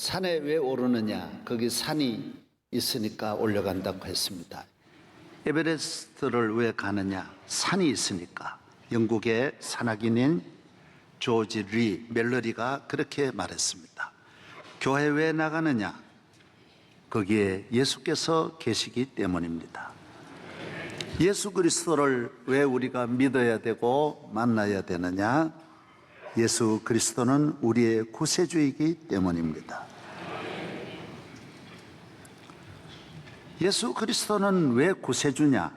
산에 왜 오르느냐? 거기 산이 있으니까 올라간다고 했습니다. 에베레스트를 왜 가느냐? 산이 있으니까. 영국의 산악인인 조지 리 멜러리가 그렇게 말했습니다. 교회 왜 나가느냐? 거기에 예수께서 계시기 때문입니다. 예수 그리스도를 왜 우리가 믿어야 되고 만나야 되느냐? 예수 그리스도는 우리의 구세주이기 때문입니다. 예수 그리스도는 왜 구세주냐?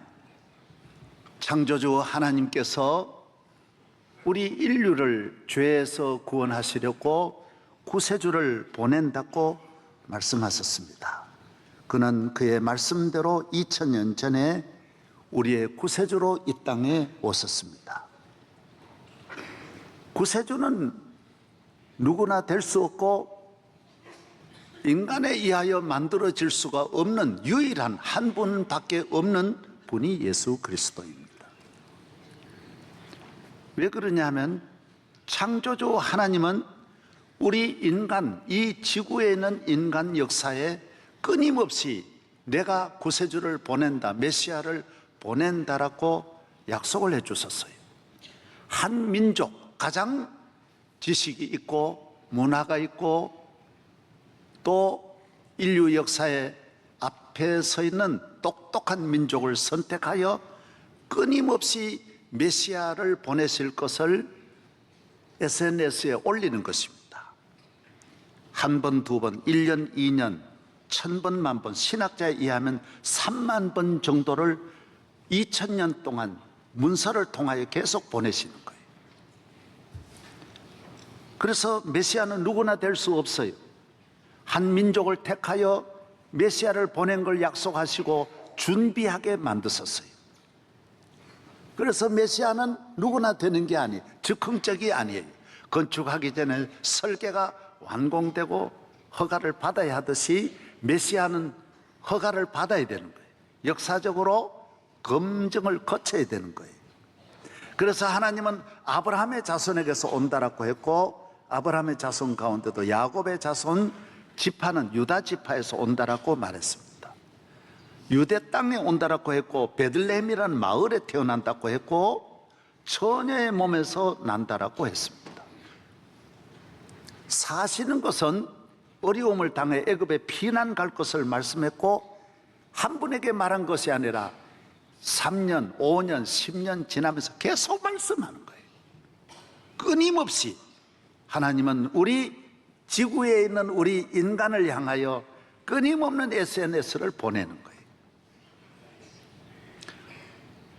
창조주 하나님께서 우리 인류를 죄에서 구원하시려고 구세주를 보낸다고 말씀하셨습니다. 그는 그의 말씀대로 2000년 전에 우리의 구세주로 이 땅에 오셨습니다. 구세주는 누구나 될 수 없고 인간에 의하여 만들어질 수가 없는 유일한 한 분밖에 없는 분이 예수 그리스도입니다. 왜 그러냐 하면 창조주 하나님은 우리 인간, 이 지구에 있는 인간 역사에 끊임없이 내가 구세주를 보낸다, 메시아를 보낸다라고 약속을 해 주셨어요. 한 민족, 가장 지식이 있고 문화가 있고 또 인류 역사의 앞에 서 있는 똑똑한 민족을 선택하여 끊임없이 메시아를 보내실 것을 SNS에 올리는 것입니다. 한 번, 두 번, 1년, 2년, 1000번, 만번, 신학자에 의하면 3만 번 정도를 2000년 동안 문서를 통하여 계속 보내시는 거예요. 그래서 메시아는 누구나 될 수 없어요. 한 민족을 택하여 메시아를 보낸 걸 약속하시고 준비하게 만드셨어요. 그래서 메시아는 누구나 되는 게 아니에요. 즉흥적이 아니에요. 건축하기 전에 설계가 완공되고 허가를 받아야 하듯이 메시아는 허가를 받아야 되는 거예요. 역사적으로 검증을 거쳐야 되는 거예요. 그래서 하나님은 아브라함의 자손에게서 온다라고 했고, 아브라함의 자손 가운데도 야곱의 자손 지파는 유다 지파에서 온다라고 말했습니다. 유대 땅에 온다라고 했고, 베들레헴이라는 마을에 태어난다고 했고, 처녀의 몸에서 난다라고 했습니다. 사시는 것은 어려움을 당해 애굽에 피난 갈 것을 말씀했고, 한 분에게 말한 것이 아니라 3년, 5년, 10년 지나면서 계속 말씀하는 거예요. 끊임없이 하나님은 우리 지구에 있는 우리 인간을 향하여 끊임없는 SNS를 보내는 거예요.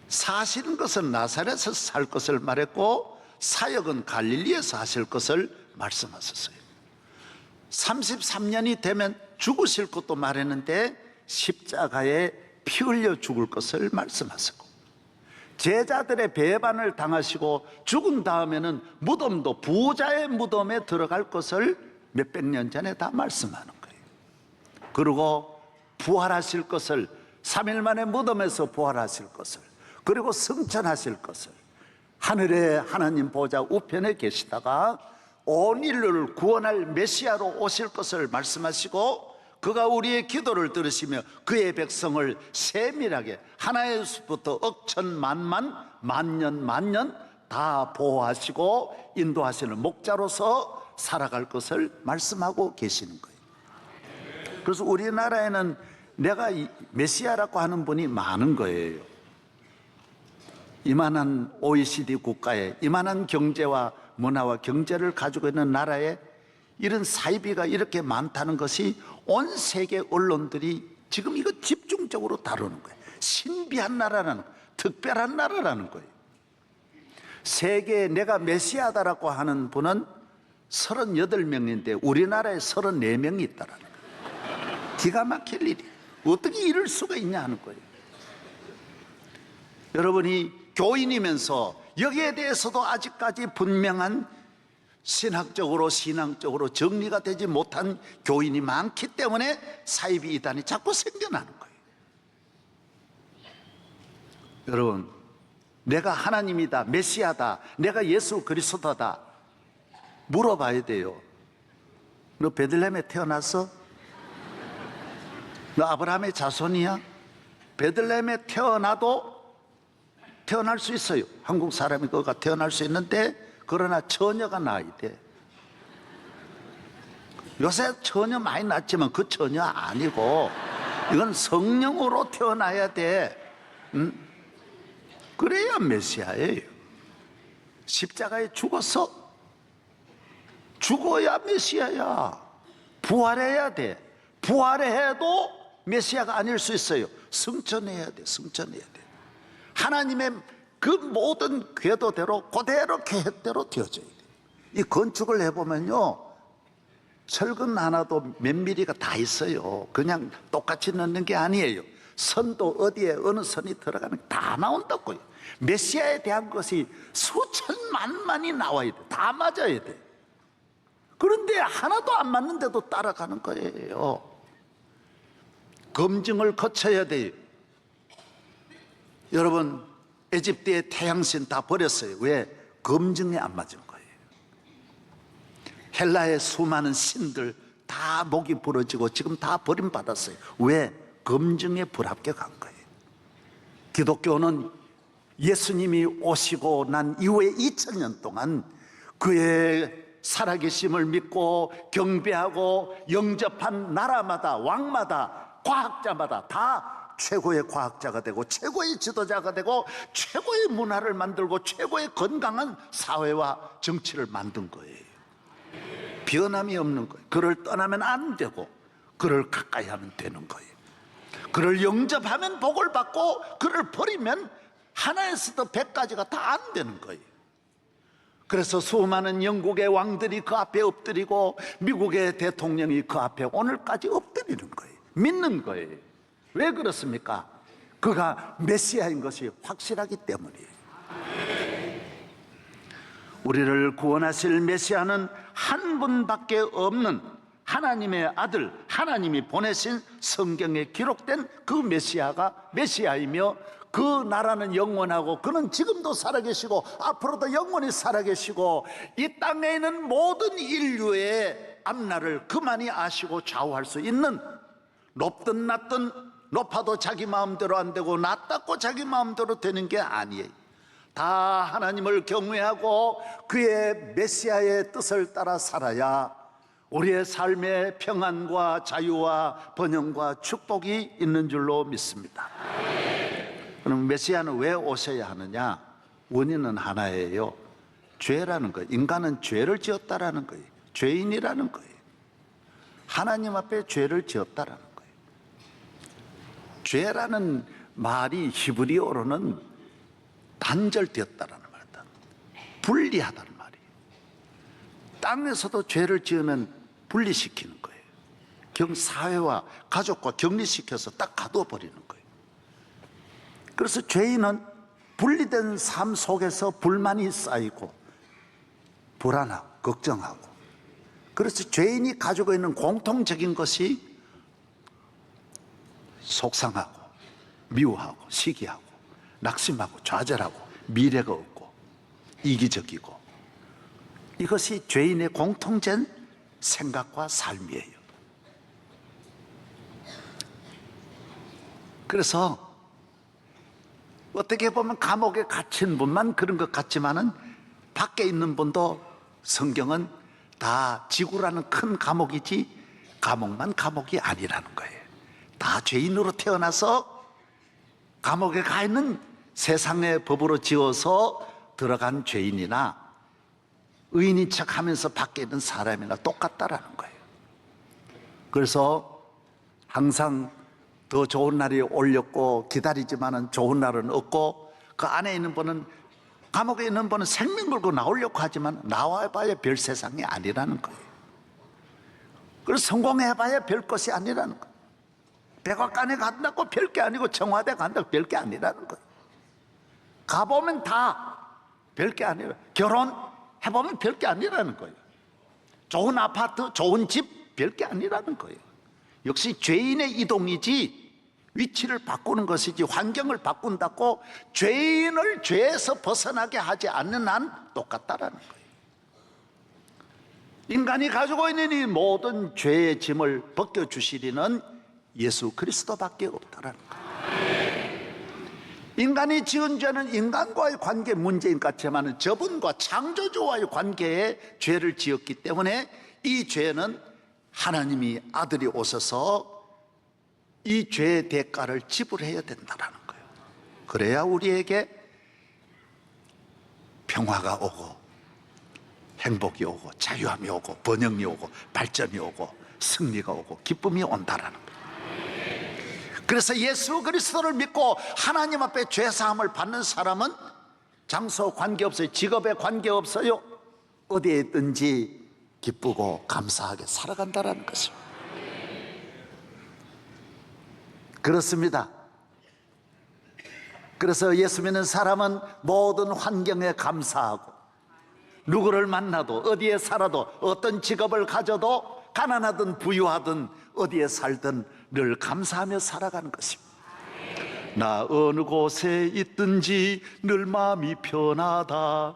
사시는 것은 나사렛에서 살 것을 말했고, 사역은 갈릴리에서 하실 것을 말씀하셨어요. 33년이 되면 죽으실 것도 말했는데 십자가에 피 흘려 죽을 것을 말씀하셨고, 제자들의 배반을 당하시고 죽은 다음에는 무덤도 부자의 무덤에 들어갈 것을 몇백 년 전에 다 말씀하는 거예요. 그리고 부활하실 것을, 3일 만에 무덤에서 부활하실 것을, 그리고 승천하실 것을, 하늘에 하나님 보좌 우편에 계시다가 온 인류를 구원할 메시아로 오실 것을 말씀하시고, 그가 우리의 기도를 들으시며 그의 백성을 세밀하게 하나의 숲부터 억천 만만, 만년 만년 다 보호하시고 인도하시는 목자로서 살아갈 것을 말씀하고 계시는 거예요. 그래서 우리나라에는 내가 메시아라고 하는 분이 많은 거예요. 이만한 OECD 국가에 이만한 경제와 문화와 경제를 가지고 있는 나라에 이런 사이비가 이렇게 많다는 것이 온 세계 언론들이 지금 이거 집중적으로 다루는 거예요. 신비한 나라라는, 특별한 나라라는 거예요. 세계에 내가 메시아다라고 하는 분은 38명인데 우리나라에 34명이 있다라는 거예요. 기가 막힐 일이 어떻게 이럴 수가 있냐 하는 거예요. 여러분이 교인이면서 여기에 대해서도 아직까지 분명한 신학적으로 신앙적으로 정리가 되지 못한 교인이 많기 때문에 사이비 이단이 자꾸 생겨나는 거예요. 여러분, 내가 하나님이다, 메시아다, 내가 예수 그리스도다 물어봐야 돼요. 너 베들레헴에 태어났어? 너 아브라함의 자손이야? 베들레헴에 태어나도 태어날 수 있어요. 한국 사람이 그가 태어날 수 있는데, 그러나 처녀가 낳아야 돼. 요새 처녀 많이 낳지만 그 처녀 아니고 이건 성령으로 태어나야 돼. 그래야 메시아예요. 십자가에 죽어야 메시아야. 부활해야 돼. 부활해도 메시아가 아닐 수 있어요. 승천해야 돼. 승천해야 돼. 하나님의 그 모든 궤도대로 그대로 계획대로 되어져야 돼. 이 건축을 해보면요, 철근 하나도 몇 미리가 다 있어요. 그냥 똑같이 넣는 게 아니에요. 선도 어디에 어느 선이 들어가는 다 나온다고요. 메시아에 대한 것이 수천만만이 나와야 돼. 다 맞아야 돼. 그런데 하나도 안 맞는데도 따라가는 거예요. 검증을 거쳐야 돼요. 여러분, 에집트의 태양신 다 버렸어요. 왜? 검증에 안 맞은 거예요. 헬라의 수많은 신들 다 목이 부러지고 지금 다 버림받았어요. 왜? 검증에 불합격한 거예요. 기독교는 예수님이 오시고 난 이후에 2000년 동안 그의 살아계심을 믿고 경배하고 영접한 나라마다, 왕마다, 과학자마다 다 최고의 과학자가 되고 최고의 지도자가 되고 최고의 문화를 만들고 최고의 건강한 사회와 정치를 만든 거예요. 변함이 없는 거예요. 그를 떠나면 안 되고 그를 가까이 하면 되는 거예요. 그를 영접하면 복을 받고 그를 버리면 하나에서도 100가지가 다 안 되는 거예요. 그래서 수많은 영국의 왕들이 그 앞에 엎드리고 미국의 대통령이 그 앞에 오늘까지 엎드리는 거예요. 믿는 거예요. 왜 그렇습니까? 그가 메시아인 것이 확실하기 때문이에요. 우리를 구원하실 메시아는 한 분밖에 없는 하나님의 아들, 하나님이 보내신 성경에 기록된 그 메시아가 메시아이며, 그 나라는 영원하고 그는 지금도 살아계시고 앞으로도 영원히 살아계시고 이 땅에 있는 모든 인류의 앞날을 그만이 아시고 좌우할 수 있는, 높든 낮든 높아도 자기 마음대로 안 되고 낮다고 자기 마음대로 되는 게 아니에요. 다 하나님을 경외하고 그의 메시아의 뜻을 따라 살아야 우리의 삶에 평안과 자유와 번영과 축복이 있는 줄로 믿습니다. 그럼 메시아는 왜 오셔야 하느냐? 원인은 하나예요. 죄라는 거예요. 인간은 죄를 지었다라는 거예요. 죄인이라는 거예요. 하나님 앞에 죄를 지었다라는 거예요. 죄라는 말이 히브리어로는 단절되었다라는 말이다. 분리하다는 말이에요. 땅에서도 죄를 지으면 분리시키는 거예요. 사회와 가족과 격리시켜서 딱 가둬버리는 거예요. 그래서 죄인은 분리된 삶 속에서 불만이 쌓이고 불안하고 걱정하고, 그래서 죄인이 가지고 있는 공통적인 것이 속상하고 미워하고 시기하고 낙심하고 좌절하고 미래가 없고 이기적이고, 이것이 죄인의 공통된 생각과 삶이에요. 그래서 어떻게 보면 감옥에 갇힌 분만 그런 것 같지만은 밖에 있는 분도 성경은 다 지구라는 큰 감옥이지 감옥만 감옥이 아니라는 거예요. 다 죄인으로 태어나서 감옥에 가 있는 세상의 법으로 지어서 들어간 죄인이나 의인인 척 하면서 밖에 있는 사람이나 똑같다라는 거예요. 그래서 항상 더 좋은 날이 올렸고 기다리지만은 좋은 날은 없고, 그 안에 있는 분은, 감옥에 있는 분은 생명 걸고 나오려고 하지만 나와봐야 별 세상이 아니라는 거예요. 그래서 성공해봐야 별 것이 아니라는 거예요. 백악관에 간다고 별 게 아니고 청와대 간다고 별 게 아니라는 거예요. 가보면 다 별 게 아니라, 결혼해보면 별 게 아니라는 거예요. 좋은 아파트, 좋은 집 별 게 아니라는 거예요. 역시 죄인의 이동이지 위치를 바꾸는 것이지 환경을 바꾼다고 죄인을 죄에서 벗어나게 하지 않는 한 똑같다라는 거예요. 인간이 가지고 있는 이 모든 죄의 짐을 벗겨주시리는 예수 그리스도밖에 없다라는 거예요. 인간이 지은 죄는 인간과의 관계 문제인 것 같지만 저분과 창조주와의 관계에 죄를 지었기 때문에 이 죄는 하나님이 아들이 오셔서 이 죄의 대가를 지불해야 된다는 거예요. 그래야 우리에게 평화가 오고 행복이 오고 자유함이 오고 번영이 오고 발전이 오고 승리가 오고 기쁨이 온다라는 거예요. 그래서 예수 그리스도를 믿고 하나님 앞에 죄사함을 받는 사람은 장소 관계없어요. 직업에 관계없어요. 어디에 있든지 기쁘고 감사하게 살아간다는 것입니다. 그렇습니다. 그래서 예수 믿는 사람은 모든 환경에 감사하고 누구를 만나도 어디에 살아도 어떤 직업을 가져도 가난하든 부유하든 어디에 살든 늘 감사하며 살아가는 것입니다. 나 어느 곳에 있든지 늘 마음이 편하다.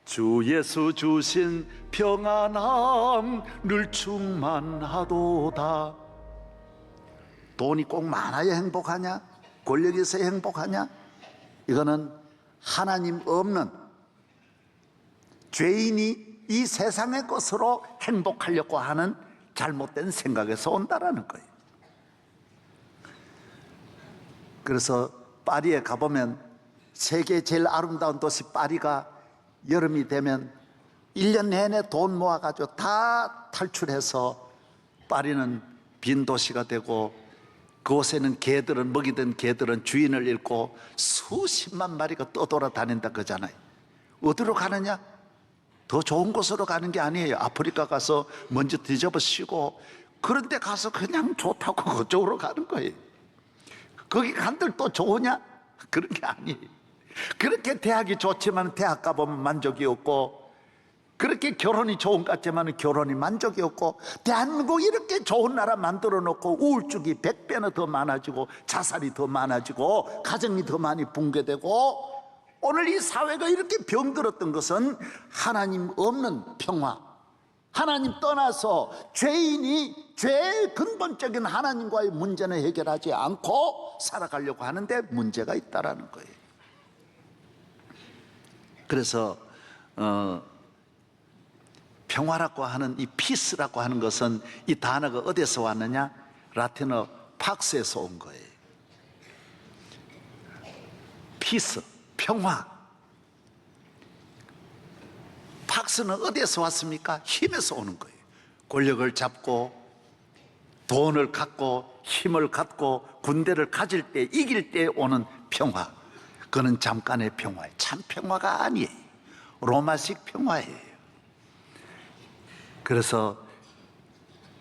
주 예수 주신 평안함 늘 충만하도다. 돈이 꼭 많아야 행복하냐? 권력이 있어야 행복하냐? 이거는 하나님 없는 죄인이 이 세상의 것으로 행복하려고 하는 잘못된 생각에서 온다라는 거예요. 그래서 파리에 가보면 세계 제일 아름다운 도시 파리가 여름이 되면 1년 내내 돈 모아가지고 다 탈출해서 파리는 빈 도시가 되고 그곳에는 개들은 먹이던 개들은 주인을 잃고 수십만 마리가 떠돌아다닌다 그러잖아요. 어디로 가느냐? 더 좋은 곳으로 가는 게 아니에요. 아프리카 가서 먼저 뒤집어 씌고 그런 데 가서 그냥 좋다고 그쪽으로 가는 거예요. 거기 간들 또 좋으냐? 그런 게 아니에요. 그렇게 대학이 좋지만 대학 가보면 만족이 없고, 그렇게 결혼이 좋은 것 같지만 결혼이 만족이 없고, 대한민국 이렇게 좋은 나라 만들어 놓고 우울증이 100배나 더 많아지고 자살이 더 많아지고 가정이 더 많이 붕괴되고, 오늘 이 사회가 이렇게 병들었던 것은 하나님 없는 평화, 하나님 떠나서 죄인이 죄의 근본적인 하나님과의 문제는 해결하지 않고 살아가려고 하는데 문제가 있다라는 거예요. 그래서 평화라고 하는 이 피스라고 하는 것은 이 단어가 어디서 왔느냐? 라틴어 팍스에서 온 거예요. 피스, 평화. 팍스는 어디에서 왔습니까? 힘에서 오는 거예요. 권력을 잡고 돈을 갖고 힘을 갖고 군대를 가질 때, 이길 때 오는 평화. 그는 잠깐의 평화예요. 참 평화가 아니에요. 로마식 평화예요. 그래서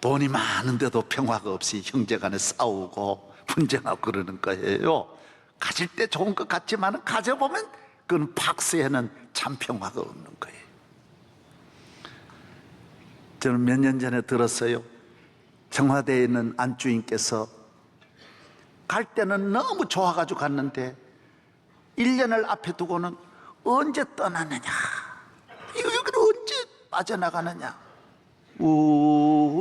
돈이 많은데도 평화가 없이 형제간에 싸우고 분쟁하고 그러는 거예요. 가질 때 좋은 것 같지만 가져보면 그건 팍스에는 참 평화가 없는 거예요. 저는 몇 년 전에 들었어요. 청와대에 있는 안주인께서 갈 때는 너무 좋아가지고 갔는데 1년을 앞에 두고는 언제 떠나느냐, 여기를 언제 빠져나가느냐,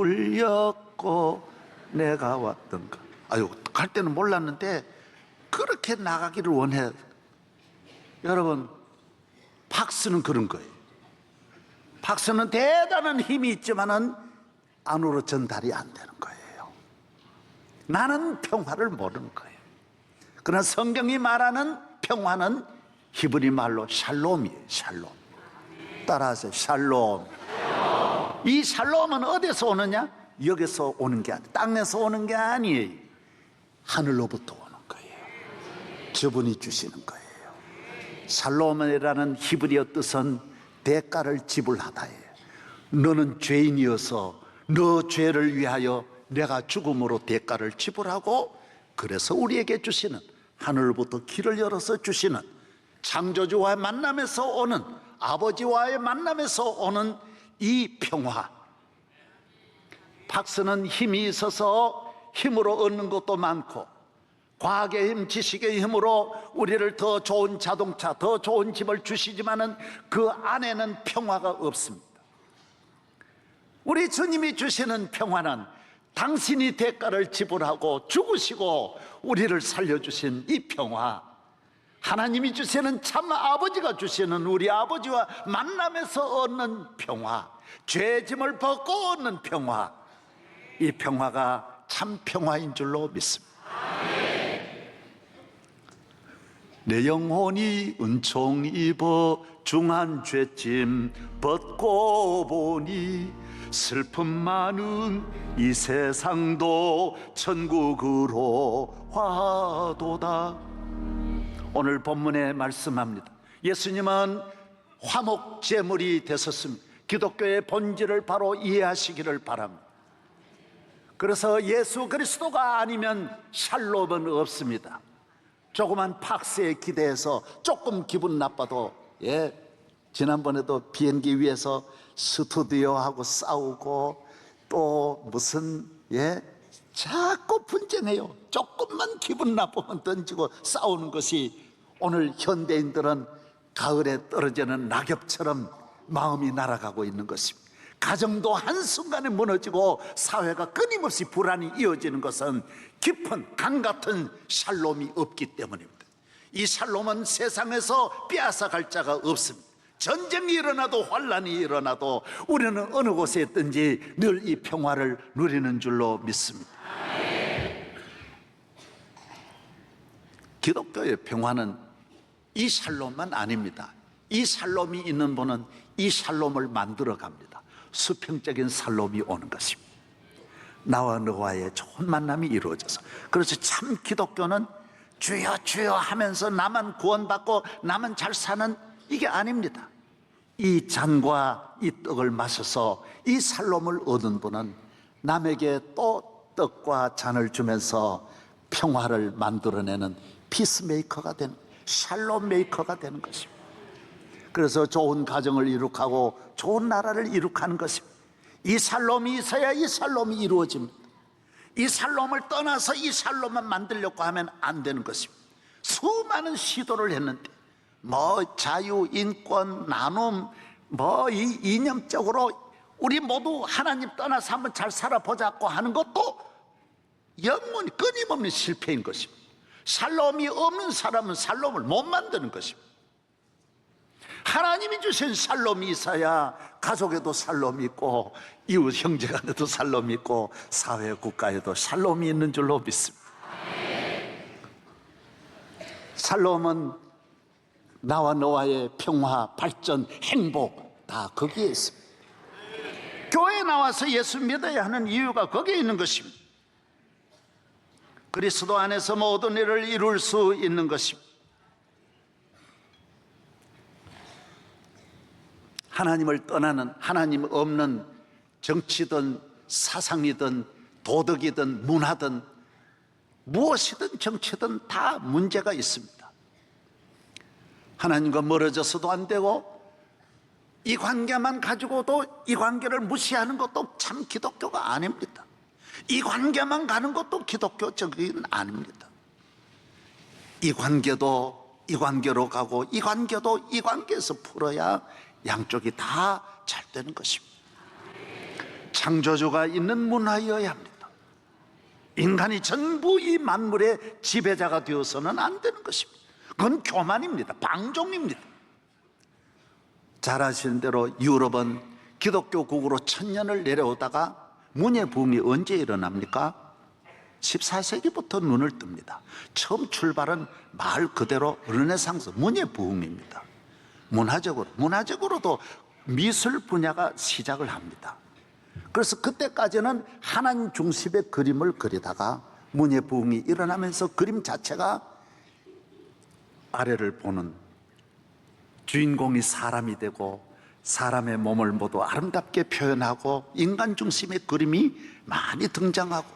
울렸고 내가 왔던가. 아유, 갈 때는 몰랐는데 그렇게 나가기를 원해. 여러분, 팍스는 그런 거예요. 팍스는 대단한 힘이 있지만은 안으로 전달이 안 되는 거예요. 나는 평화를 모르는 거예요. 그러나 성경이 말하는 평화는 히브리 말로 샬롬이에요. 샬롬. 따라하세요. 샬롬. 이 샬롬은 어디서 오느냐? 여기서 오는 게 아니에요. 땅에서 오는 게 아니에요. 하늘로부터 오는 거예요. 저분이 주시는 거예요. 샬롬이라는 히브리어 뜻은 대가를 지불하다예요. 너는 죄인이어서 너 죄를 위하여 내가 죽음으로 대가를 지불하고, 그래서 우리에게 주시는, 하늘로부터 길을 열어서 주시는, 창조주와의 만남에서 오는, 아버지와의 만남에서 오는 이 평화. 팍스는 힘이 있어서 힘으로 얻는 것도 많고, 과학의 힘, 지식의 힘으로 우리를 더 좋은 자동차, 더 좋은 집을 주시지만은 그 안에는 평화가 없습니다. 우리 주님이 주시는 평화는 당신이 대가를 지불하고 죽으시고 우리를 살려주신 이 평화, 하나님이 주시는 참 아버지가 주시는 우리 아버지와 만남에서 얻는 평화, 죄짐을 벗고 얻는 평화, 이 평화가 참 평화인 줄로 믿습니다. 내 영혼이 은총 입어 중한 죄짐 벗고 보니 슬픔 많은 이 세상도 천국으로 화도다. 오늘 본문에 말씀합니다. 예수님은 화목 제물이 되셨습니다. 기독교의 본질을 바로 이해하시기를 바랍니다. 그래서 예수 그리스도가 아니면 샬롬은 없습니다. 조그만 팍스에 기대해서 조금 기분 나빠도, 지난번에도 비행기 위에서 스튜디오하고 싸우고 또 무슨 자꾸 분쟁해요. 조금만 기분 나쁘면 던지고 싸우는 것이 오늘 현대인들은 가을에 떨어지는 낙엽처럼 마음이 날아가고 있는 것입니다. 가정도 한순간에 무너지고 사회가 끊임없이 불안이 이어지는 것은 깊은 강 같은 샬롬이 없기 때문입니다. 이 샬롬은 세상에서 빼앗아갈 자가 없습니다. 전쟁이 일어나도 환란이 일어나도 우리는 어느 곳에 있든지 늘 이 평화를 누리는 줄로 믿습니다. 기독교의 평화는 이 샬롬만 아닙니다. 이 샬롬이 있는 분은 이 샬롬을 만들어 갑니다. 수평적인 샬롬이 오는 것입니다. 나와 너와의 좋은 만남이 이루어져서. 그래서 참 기독교는 주여 주여 하면서 나만 구원받고 나만 잘 사는 이게 아닙니다. 이 잔과 이 떡을 마셔서 이 샬롬을 얻은 분은 남에게 또 떡과 잔을 주면서 평화를 만들어내는 피스메이커가 되는, 샬롬 메이커가 되는 것입니다. 그래서 좋은 가정을 이룩하고 좋은 나라를 이룩하는 것입니다. 이 샬롬이 있어야 이 샬롬이 이루어집니다. 이 샬롬을 떠나서 이 샬롬만 만들려고 하면 안 되는 것입니다. 수많은 시도를 했는데 자유, 인권, 나눔, 이 이념적으로 우리 모두 하나님 떠나서 한번 잘 살아보자고 하는 것도 영원히 끊임없는 실패인 것입니다. 샬롬이 없는 사람은 샬롬을 못 만드는 것입니다. 하나님이 주신 샬롬이 있어야 가족에도 샬롬이 있고 이웃 형제간에도 샬롬이 있고 사회 국가에도 샬롬이 있는 줄로 믿습니다. 샬롬은 나와 너와의 평화, 발전, 행복 다 거기에 있습니다. 교회에 나와서 예수 믿어야 하는 이유가 거기에 있는 것입니다. 그리스도 안에서 모든 일을 이룰 수 있는 것입니다. 하나님을 떠나는, 하나님 없는 정치든 사상이든 도덕이든 문화든 무엇이든 정치든 다 문제가 있습니다. 하나님과 멀어져서도 안 되고 이 관계만 가지고도 이 관계를 무시하는 것도 참 기독교가 아닙니다. 이 관계만 가는 것도 기독교적인 아닙니다. 이 관계도 이 관계로 가고 이 관계도 이 관계에서 풀어야 양쪽이 다 잘 되는 것입니다. 창조주가 있는 문화여야 합니다. 인간이 전부 이 만물의 지배자가 되어서는 안 되는 것입니다. 그건 교만입니다. 방종입니다. 잘 아시는 대로 유럽은 기독교국으로 1000년을 내려오다가 문예부흥이 언제 일어납니까? 14세기부터 눈을 뜹니다. 처음 출발은 말 그대로 르네상스 문예부흥입니다. 문화적으로도 미술 분야가 시작을 합니다. 그래서 그때까지는 하나님 중심의 그림을 그리다가 문예부흥이 일어나면서 그림 자체가 아래를 보는, 주인공이 사람이 되고 사람의 몸을 모두 아름답게 표현하고 인간 중심의 그림이 많이 등장하고,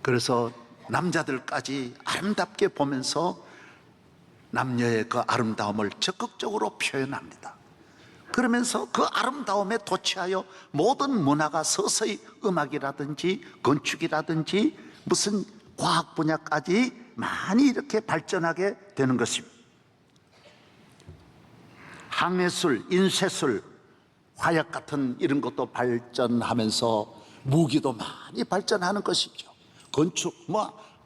그래서 남자들까지 아름답게 보면서 남녀의 그 아름다움을 적극적으로 표현합니다. 그러면서 그 아름다움에 도취하여 모든 문화가 서서히 음악이라든지 건축이라든지 무슨 과학 분야까지 많이 이렇게 발전하게 되는 것입니다. 항해술, 인쇄술, 화약 같은 이런 것도 발전하면서 무기도 많이 발전하는 것이죠. 건축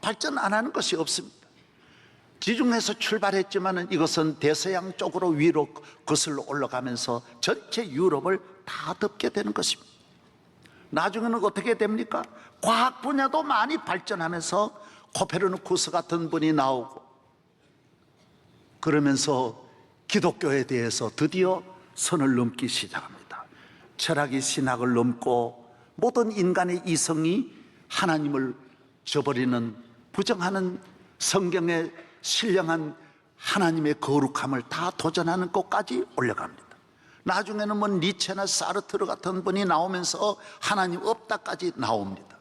발전 안 하는 것이 없습니다. 지중해에서 출발했지만 이것은 대서양 쪽으로 위로 거슬러 올라가면서 전체 유럽을 다 덮게 되는 것입니다. 나중에는 어떻게 됩니까? 과학 분야도 많이 발전하면서 코페르니쿠스 같은 분이 나오고, 그러면서 기독교에 대해서 드디어 선을 넘기 시작합니다. 철학이 신학을 넘고 모든 인간의 이성이 하나님을 저버리는, 부정하는, 성경에 신령한 하나님의 거룩함을 다 도전하는 것까지 올라갑니다. 나중에는 니체나 사르트르 같은 분이 나오면서 하나님 없다까지 나옵니다.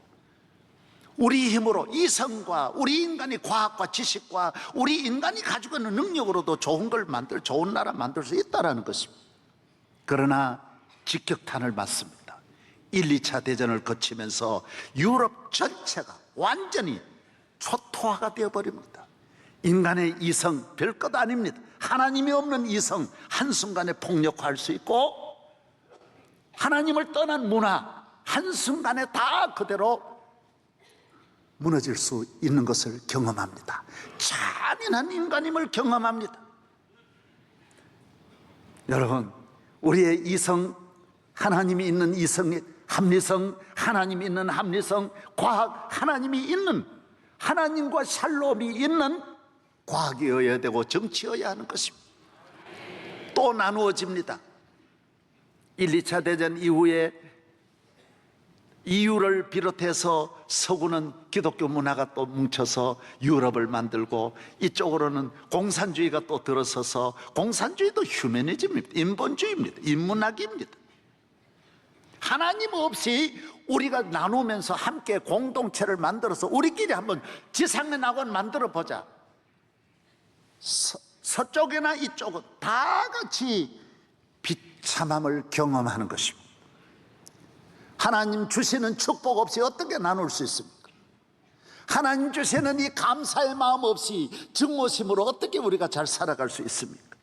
우리 힘으로, 이성과 우리 인간의 과학과 지식과 우리 인간이 가지고 있는 능력으로도 좋은 걸 좋은 나라 만들 수 있다는 것입니다. 그러나 직격탄을 맞습니다. 1, 2차 대전을 거치면서 유럽 전체가 완전히 초토화가 되어버립니다. 인간의 이성 별것 아닙니다. 하나님이 없는 이성 한순간에 폭력화할 수 있고, 하나님을 떠난 문화 한순간에 다 그대로 무너질 수 있는 것을 경험합니다. 잔인한 인간임을 경험합니다. 여러분, 우리의 이성, 하나님이 있는 이성의 합리성, 하나님이 있는 합리성, 과학, 하나님이 있는, 하나님과 샬롬이 있는 과학이어야 되고 정치여야 하는 것입니다. 또 나누어집니다. 1, 2차 대전 이후에 EU를 비롯해서 서구는 기독교 문화가 또 뭉쳐서 유럽을 만들고, 이쪽으로는 공산주의가 또 들어서서, 공산주의도 휴머니즘입니다. 인본주의입니다. 인문학입니다. 하나님 없이 우리가 나누면서 함께 공동체를 만들어서 우리끼리 한번 지상의 낙원 만들어 보자. 서쪽이나 이쪽은 다 같이 비참함을 경험하는 것입니다. 하나님 주시는 축복 없이 어떻게 나눌 수 있습니까? 하나님 주시는 이 감사의 마음 없이 증오심으로 어떻게 우리가 잘 살아갈 수 있습니까?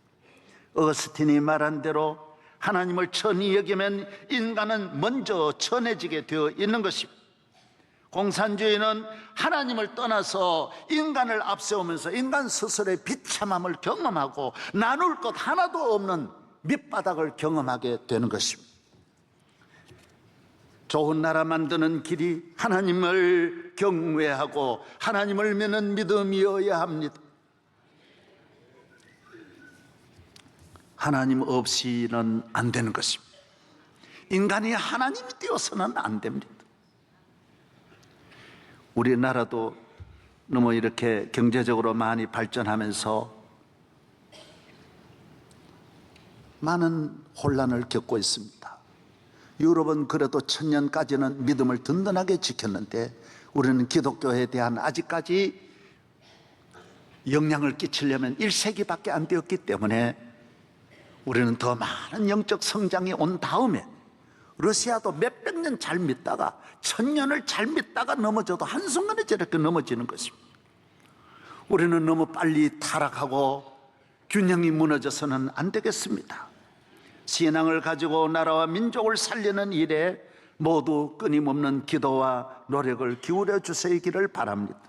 어거스틴이 말한 대로 하나님을 천히 여기면 인간은 먼저 천해지게 되어 있는 것입니다. 공산주의는 하나님을 떠나서 인간을 앞세우면서 인간 스스로의 비참함을 경험하고 나눌 것 하나도 없는 밑바닥을 경험하게 되는 것입니다. 좋은 나라 만드는 길이 하나님을 경외하고 하나님을 믿는 믿음이어야 합니다. 하나님 없이는 안 되는 것입니다. 인간이 하나님이 되어서는 안 됩니다. 우리나라도 너무 이렇게 경제적으로 많이 발전하면서 많은 혼란을 겪고 있습니다. 유럽은 그래도 천년까지는 믿음을 든든하게 지켰는데, 우리는 기독교에 대한 아직까지 영향을 끼치려면 1세기밖에 안 되었기 때문에 우리는 더 많은 영적 성장이 온 다음에, 러시아도 몇백 년 잘 믿다가 1000년을 잘 믿다가 넘어져도 한순간에 저렇게 넘어지는 것입니다. 우리는 너무 빨리 타락하고 균형이 무너져서는 안 되겠습니다. 신앙을 가지고 나라와 민족을 살리는 일에 모두 끊임없는 기도와 노력을 기울여 주시기를 바랍니다.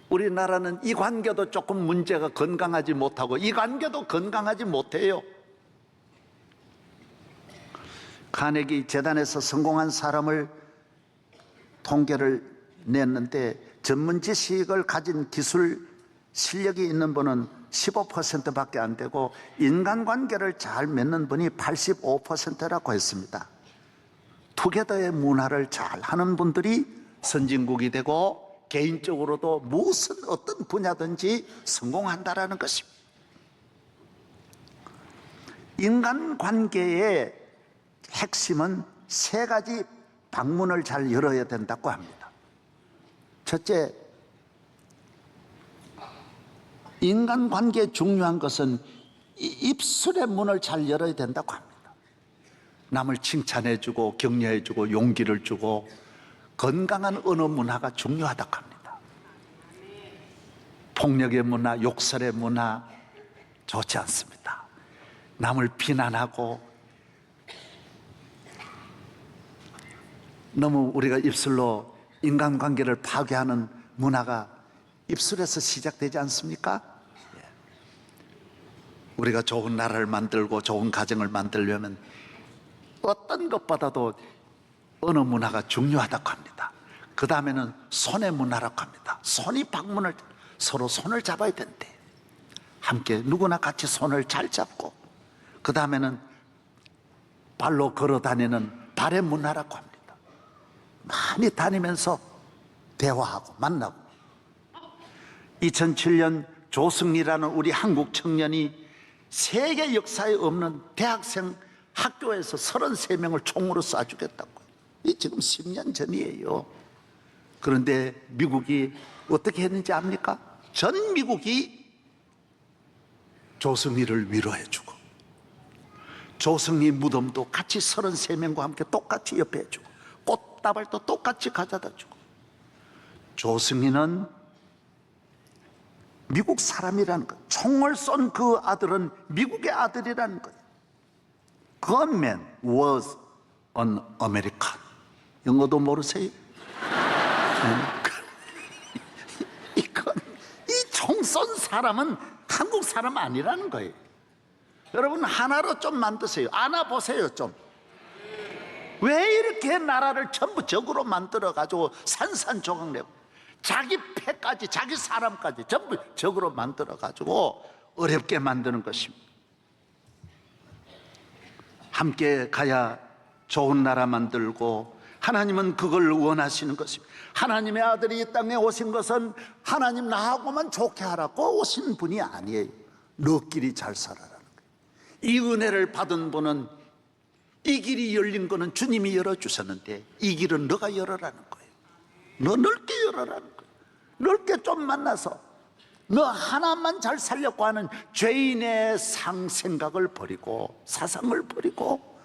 우리나라는 이 관계도 조금 문제가 건강하지 못하고, 이 관계도 건강하지 못해요. 카네기 재단에서 성공한 사람을 통계를 냈는데, 전문 지식을 가진 기술 실력이 있는 분은 15%밖에 안 되고 인간관계를 잘 맺는 분이 85%라고 했습니다. 투게더의 문화를 잘 하는 분들이 선진국이 되고 개인적으로도 무슨 어떤 분야든지 성공한다라는 것입니다. 인간관계의 핵심은 세 가지 방문을 잘 열어야 된다고 합니다. 첫째, 인간관계에 중요한 것은 입술의 문을 잘 열어야 된다고 합니다. 남을 칭찬해주고 격려해주고 용기를 주고 건강한 언어 문화가 중요하다고 합니다. 폭력의 문화, 욕설의 문화, 좋지 않습니다. 남을 비난하고 너무 우리가 입술로 인간관계를 파괴하는 문화가 입술에서 시작되지 않습니까? 우리가 좋은 나라를 만들고 좋은 가정을 만들려면 어떤 것보다도 어느 문화가 중요하다고 합니다. 그 다음에는 손의 문화라고 합니다. 손이 방문을, 서로 손을 잡아야 된대. 함께 누구나 같이 손을 잘 잡고, 그 다음에는 발로 걸어 다니는 발의 문화라고 합니다. 많이 다니면서 대화하고 만나고. 2007년 조승리라는 우리 한국 청년이 세계 역사에 없는 대학생 학교에서 33명을 총으로 쏴 죽였다고. 이 지금 10년 전이에요. 그런데 미국이 어떻게 했는지 압니까? 전 미국이 조승리를 위로해주고, 조승리 무덤도 같이 33명과 함께 똑같이 옆에 해주고, 꽃다발도 똑같이 가져다 주고. 조승리는 미국 사람이라는 것, 총을 쏜 그 아들은 미국의 아들이라는 거예요. That man was an American. 영어도 모르세요? 이 총 쏜 사람은 한국 사람 아니라는 거예요. 여러분, 하나로 좀 만드세요. 안아보세요 좀. 왜 이렇게 나라를 전부 적으로 만들어가지고 산산조각 내고 자기 패까지 자기 사람까지 전부 적으로 만들어가지고 어렵게 만드는 것입니다. 함께 가야 좋은 나라 만들고, 하나님은 그걸 원하시는 것입니다. 하나님의 아들이 이 땅에 오신 것은 하나님 나하고만 좋게 하라고 오신 분이 아니에요. 너끼리 잘 살아라는 거예요. 이 은혜를 받은 분은, 이 길이 열린 거는 주님이 열어주셨는데 이 길은 너가 열어라는 거예요. 너 넓게 열어라는 거예요. 넓게 좀 만나서 너 하나만 잘 살려고 하는 죄인의 생각을 버리고, 사상을 버리고,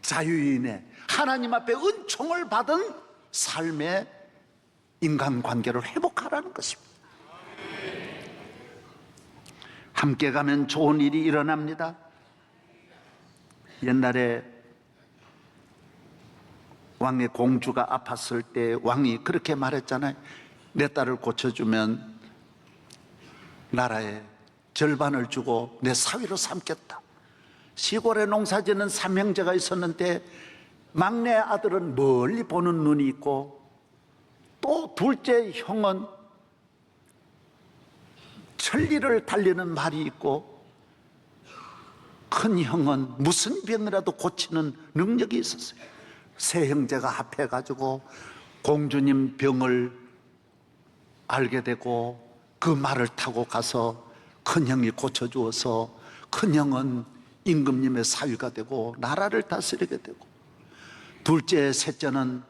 자유인의 하나님 앞에 은총을 받은 삶의 인간관계를 회복하라는 것입니다. 함께 가면 좋은 일이 일어납니다. 옛날에 왕의 공주가 아팠을 때 왕이 그렇게 말했잖아요. 내 딸을 고쳐주면 나라의 절반을 주고 내 사위로 삼겠다. 시골에 농사짓는 삼형제가 있었는데 막내 아들은 멀리 보는 눈이 있고, 또 둘째 형은 천리를 달리는 말이 있고, 큰 형은 무슨 병이라도 고치는 능력이 있었어요. 세 형제가 합해가지고 공주님 병을 알게 되고 그 말을 타고 가서 큰 형이 고쳐주어서 큰 형은 임금님의 사위가 되고 나라를 다스리게 되고, 둘째 셋째는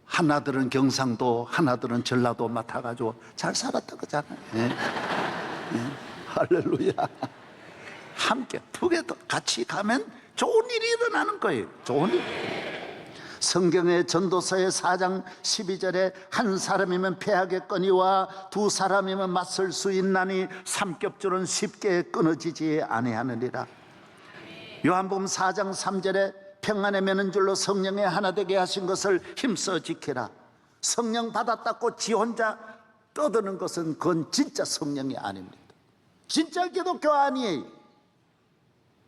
하나들은 경상도 하나들은 전라도 맡아가지고 잘 살았다 그러잖아요. 예. 예. 할렐루야. 함께 두개도 같이 가면 좋은 일이 일어나는 거예요. 좋은 일. 성경의 전도서의 4장 12절에 한 사람이면 패하겠거니와 두 사람이면 맞설 수 있나니 삼겹줄은 쉽게 끊어지지 아니하느니라. 요한복음 4장 3절에 평안에 매는 줄로 성령의 하나 되게 하신 것을 힘써 지키라. 성령 받았다고 지 혼자 떠드는 것은 그건 진짜 성령이 아닙니다. 진짜 기독교 아니에요.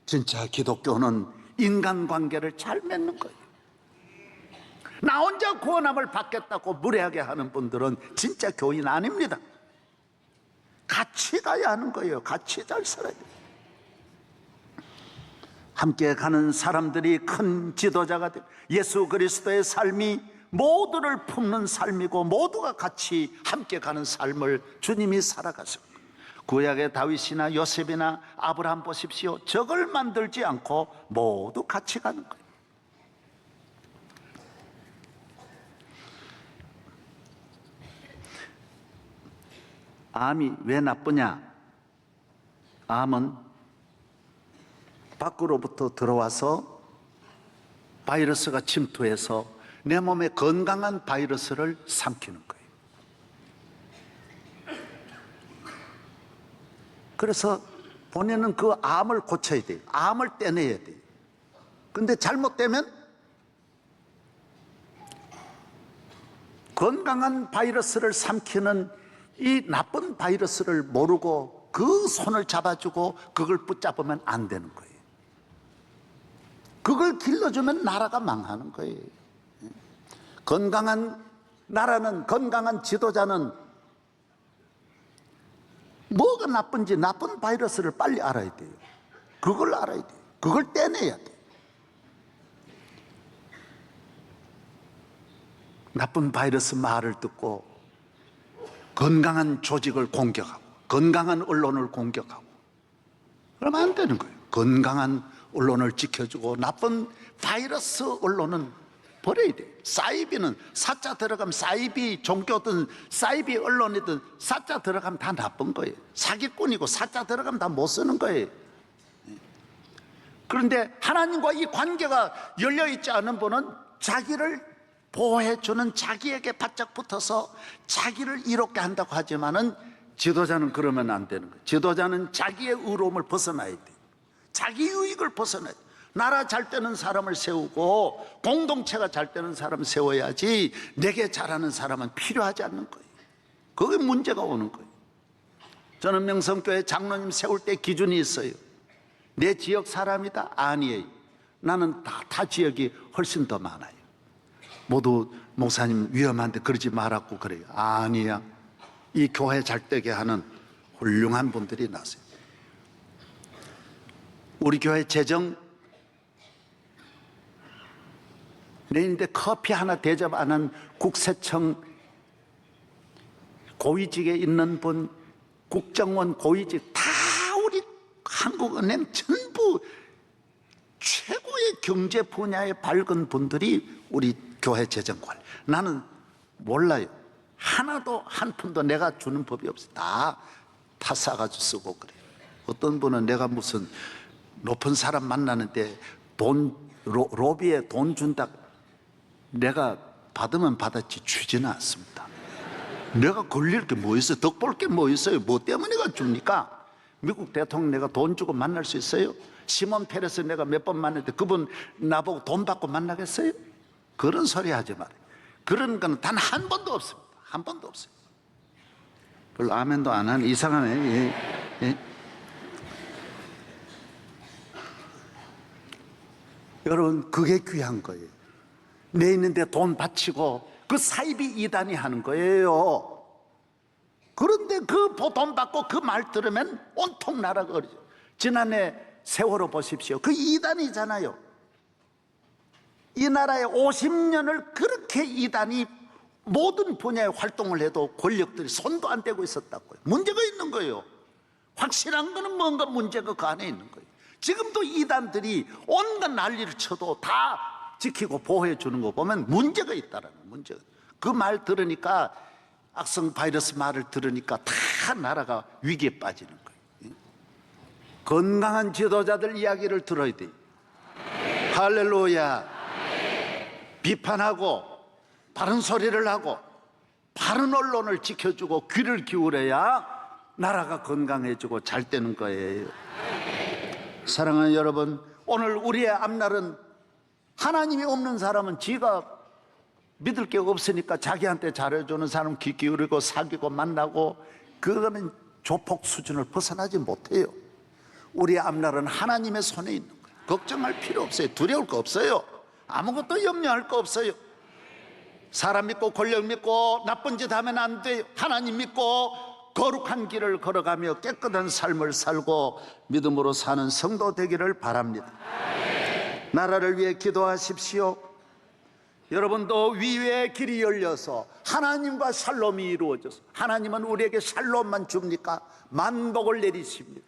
진짜 기독교는 인간관계를 잘 맺는 거예요. 나 혼자 구원함을 받겠다고 무례하게 하는 분들은 진짜 교인 아닙니다. 같이 가야 하는 거예요. 같이 잘 살아야 돼요. 함께 가는 사람들이 큰 지도자가 되고, 예수 그리스도의 삶이 모두를 품는 삶이고 모두가 같이 함께 가는 삶을 주님이 살아가셨고, 구약의 다윗이나 요셉이나 아브라함 보십시오. 적을 만들지 않고 모두 같이 가는 거예요. 암이 왜 나쁘냐? 암은 밖으로부터 들어와서 바이러스가 침투해서 내 몸에 건강한 바이러스를 삼키는 거예요. 그래서 본인은 그 암을 고쳐야 돼요. 암을 떼내야 돼요. 근데 잘못되면 건강한 바이러스를 삼키는 이 나쁜 바이러스를 모르고 그 손을 잡아주고 그걸 붙잡으면 안 되는 거예요. 그걸 길러주면 나라가 망하는 거예요. 건강한 나라는, 건강한 지도자는 뭐가 나쁜지, 나쁜 바이러스를 빨리 알아야 돼요. 그걸 알아야 돼요. 그걸 떼내야 돼요. 나쁜 바이러스 말을 듣고 건강한 조직을 공격하고 건강한 언론을 공격하고 그러면 안 되는 거예요. 건강한 언론을 지켜주고 나쁜 바이러스 언론은 버려야 돼요. 사이비는 사자 들어가면, 사이비 종교든 사이비 언론이든 사자 들어가면 다 나쁜 거예요. 사기꾼이고 사자 들어가면 다 못 쓰는 거예요. 그런데 하나님과 이 관계가 열려있지 않은 분은 자기를 보호해주는 자기에게 바짝 붙어서 자기를 이롭게 한다고 하지만은 지도자는 그러면 안 되는 거예요. 지도자는 자기의 의로움을 벗어나야 돼요. 자기 유익을 벗어나야 돼요. 나라 잘 되는 사람을 세우고 공동체가 잘 되는 사람을 세워야지 내게 잘하는 사람은 필요하지 않는 거예요. 그게 문제가 오는 거예요. 저는 명성교회 장로님 세울 때 기준이 있어요. 내 지역 사람이다? 아니에요. 나는 다 지역이 훨씬 더 많아요. 모두 목사님 위험한데 그러지 말라고 그래요. 아니야. 이 교회 잘 되게 하는 훌륭한 분들이 나세요. 우리 교회 재정 내일인데 커피 하나 대접 안 한 국세청 고위직에 있는 분, 국정원 고위직 다 우리 한국은행 전부 최고의 경제 분야에 밝은 분들이 우리 교회 재정관. 나는 몰라요. 하나도 한 푼도 내가 주는 법이 없어요. 다 싸가지고 쓰고 그래요. 어떤 분은 내가 무슨 높은 사람 만나는데 로비에 돈 준다. 내가 받으면 받았지 주지는 않습니다. 내가 걸릴 게 뭐 있어요? 덕볼 게 뭐 있어요? 뭐 때문에 내가 줍니까? 미국 대통령 내가 돈 주고 만날 수 있어요? 시몬 페레스 내가 몇 번 만났는데 그분 나보고 돈 받고 만나겠어요? 그런 소리 하지 말아요. 그런 건 단 한 번도 없습니다. 한 번도 없어요. 별로 아멘도 안 하는 이상하네. 예. 여러분, 그게 귀한 거예요. 내 있는데 돈 바치고 그 사이비 이단이 하는 거예요. 그런데 그 돈 받고 그 말 들으면 온통 나라가 어리죠. 지난해 세월호 보십시오. 그 이단이잖아요. 이 나라에 50년을 그렇게 이단이 모든 분야에 활동을 해도 권력들이 손도 안 대고 있었다고요. 문제가 있는 거예요. 확실한 거는 뭔가 문제가 그 안에 있는 거예요. 지금도 이단들이 온갖 난리를 쳐도 다 지키고 보호해 주는 거 보면 문제가 있다라는 문제가. 그 말 들으니까 악성 바이러스 말을 들으니까 다 나라가 위기에 빠지는 거예요. 건강한 지도자들 이야기를 들어야 돼요. 할렐루야. 비판하고 바른 소리를 하고 바른 언론을 지켜주고 귀를 기울여야 나라가 건강해지고 잘 되는 거예요. 사랑하는 여러분, 오늘 우리의 앞날은 하나님이 없는 사람은 지가 믿을 게 없으니까 자기한테 잘해주는 사람 귀 기울이고 사귀고 만나고 그거는 조폭 수준을 벗어나지 못해요. 우리의 앞날은 하나님의 손에 있는 거예요. 걱정할 필요 없어요. 두려울 거 없어요. 아무것도 염려할 거 없어요. 사람 믿고 권력 믿고 나쁜 짓 하면 안 돼요. 하나님 믿고 거룩한 길을 걸어가며 깨끗한 삶을 살고 믿음으로 사는 성도 되기를 바랍니다. 나라를 위해 기도하십시오. 여러분도 위외의 길이 열려서 하나님과 샬롬이 이루어져서, 하나님은 우리에게 샬롬만 줍니까? 만복을 내리십니다.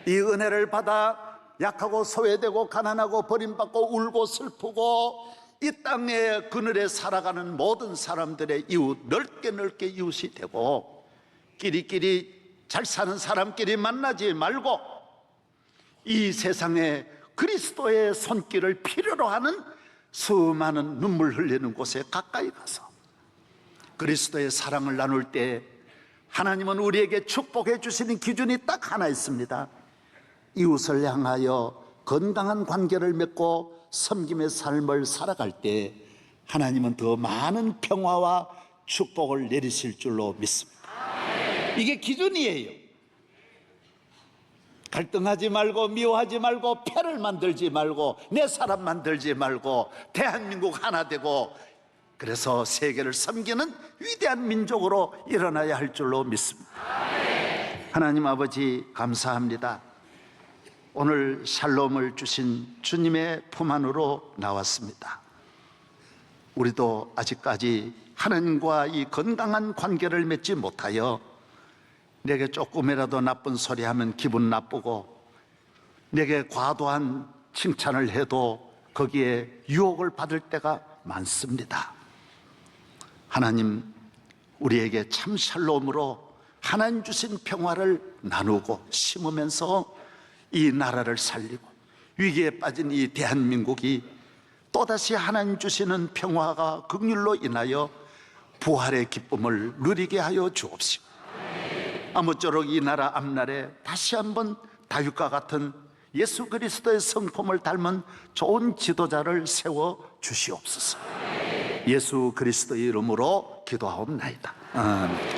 이 은혜를 받아 약하고 소외되고 가난하고 버림받고 울고 슬프고 이 땅의 그늘에 살아가는 모든 사람들의 이웃, 넓게 이웃이 되고 끼리끼리 잘 사는 사람끼리 만나지 말고 이 세상에 그리스도의 손길을 필요로 하는 수많은 눈물 흘리는 곳에 가까이 가서 그리스도의 사랑을 나눌 때 하나님은 우리에게 축복해 주시는 기준이 딱 하나 있습니다. 이웃을 향하여 건강한 관계를 맺고 섬김의 삶을 살아갈 때 하나님은 더 많은 평화와 축복을 내리실 줄로 믿습니다. 이게 기준이에요. 갈등하지 말고 미워하지 말고 패를 만들지 말고 내 사람 만들지 말고 대한민국 하나 되고 그래서 세계를 섬기는 위대한 민족으로 일어나야 할 줄로 믿습니다. 하나님 아버지 감사합니다. 오늘 샬롬을 주신 주님의 품 안으로 나왔습니다. 우리도 아직까지 하나님과 이 건강한 관계를 맺지 못하여 내게 조금이라도 나쁜 소리 하면 기분 나쁘고 내게 과도한 칭찬을 해도 거기에 유혹을 받을 때가 많습니다. 하나님, 우리에게 참 샬롬으로 하나님 주신 평화를 나누고 심으면서 이 나라를 살리고 위기에 빠진 이 대한민국이 또다시 하나님 주시는 평화가 긍휼로 인하여 부활의 기쁨을 누리게 하여 주옵시고 아무쪼록 이 나라 앞날에 다시 한번 다윗과 같은 예수 그리스도의 성품을 닮은 좋은 지도자를 세워 주시옵소서. 예수 그리스도의 이름으로 기도하옵나이다. 아멘.